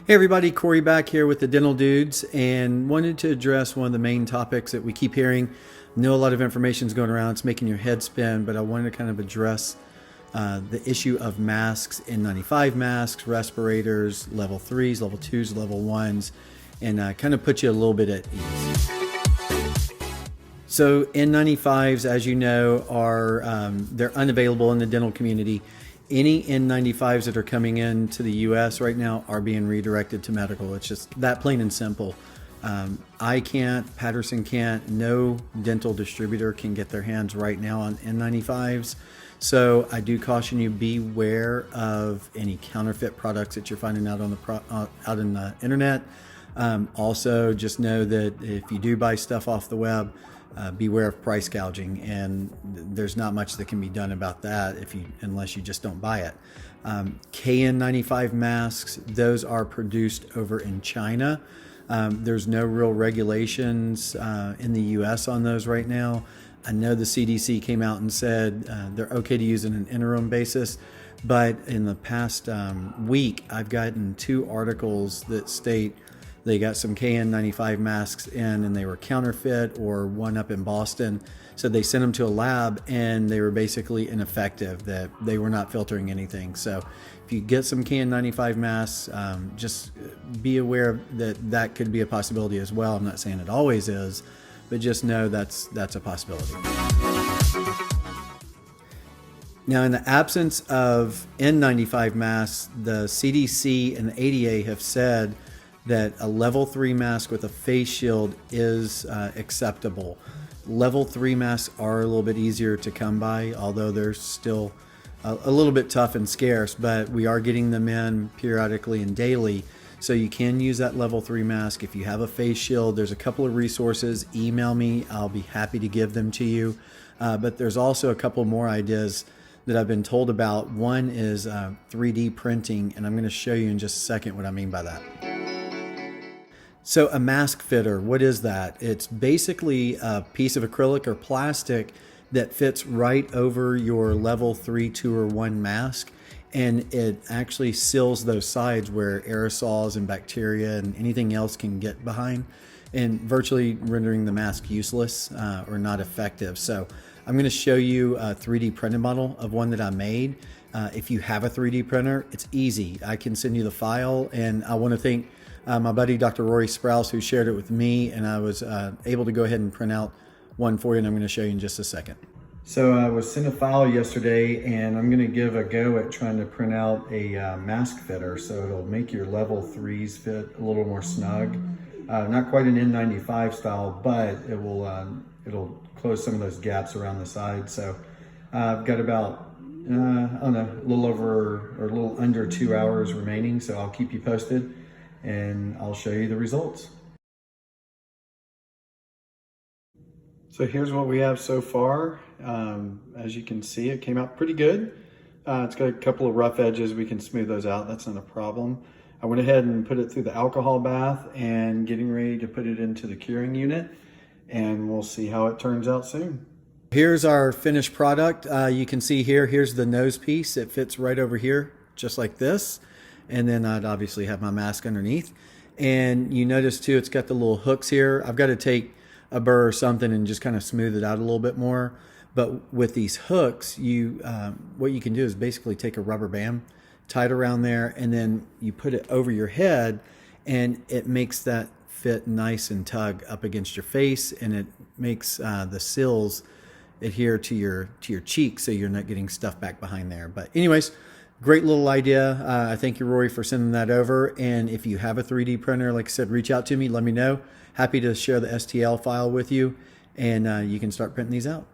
Hey everybody, Corey back here with the Dental Dudes, and wanted to address one of the main topics that we keep hearing. Know a lot of information is going around, it's making your head spin, but I wanted to kind of address the issue of masks, N95 masks, respirators, level 3s, level 2s, level 1s, and kind of put you a little bit at ease. So N95s, as you know, are they're unavailable in the dental community. Any N95s that are coming into the US right now are being redirected to medical. It's just that plain and simple. I can't, Patterson can't, no dental distributor can get their hands right now on N95s. So I do caution you, beware of any counterfeit products that you're finding out on out in the internet. Also, just know that if you do buy stuff off the web, beware of price gouging, and there's not much that can be done about that unless you just don't buy it. KN95 masks, those are produced over in China. There's no real regulations in the US on those right now. I know the CDC came out and said they're okay to use on an interim basis, but in the past week, I've gotten 2 articles that state they got some KN95 masks in and they were counterfeit, or one up in Boston said they sent them to a lab and they were basically ineffective, that they were not filtering anything. So if you get some KN95 masks, just be aware that that could be a possibility as well. I'm not saying it always is, but just know that's a possibility. Now, in the absence of N95 masks, the CDC and the ADA have said that a level 3 mask with a face shield is acceptable. Level 3 masks are a little bit easier to come by, although they're still a little bit tough and scarce, but we are getting them in periodically and daily. So you can use that level 3 mask. If you have a face shield, there's a couple of resources. Email me, I'll be happy to give them to you. But there's also a couple more ideas that I've been told about. One is 3D printing, and I'm going to show you in just a second what I mean by that. So a mask fitter, what is that? It's basically a piece of acrylic or plastic that fits right over your level 3, 2, or 1 mask, and it actually seals those sides where aerosols and bacteria and anything else can get behind, and virtually rendering the mask useless or not effective. So I'm going to show you a 3D printed model of one that I made. If you have a 3D printer, it's easy. I can send you the file, and I want to thank my buddy Dr. Rory Sprouse, who shared it with me, and I was able to go ahead and print out one for you, and I'm going to show you in just a second. So I was sent a file yesterday, and I'm going to give a go at trying to print out a mask fitter, so it'll make your level 3s fit a little more snug. Not quite an N95 style, but it'll close some of those gaps around the side. So I've got about I don't know, a little over or a little under 2 hours remaining, so I'll keep you posted and I'll show you the results. So here's what we have so far. As you can see, it came out pretty good. It's got a couple of rough edges. We can smooth those out. That's not a problem. I went ahead and put it through the alcohol bath and getting ready to put it into the curing unit, and we'll see how it turns out soon. Here's our finished product. You can see here's the nose piece. It fits right over here, just like this. And then I'd obviously have my mask underneath. And you notice too, it's got the little hooks here. I've got to take a burr or something and just kind of smooth it out a little bit more. But with these hooks, what you can do is basically take a rubber band, tie it around there, and then you put it over your head, and it makes that fit nice and tug up against your face, and it makes the sills adhere to your cheeks, so you're not getting stuff back behind there. But anyways, great little idea. I thank you, Rory, for sending that over. And if you have a 3D printer, like I said, reach out to me, let me know. Happy to share the STL file with you, and you can start printing these out.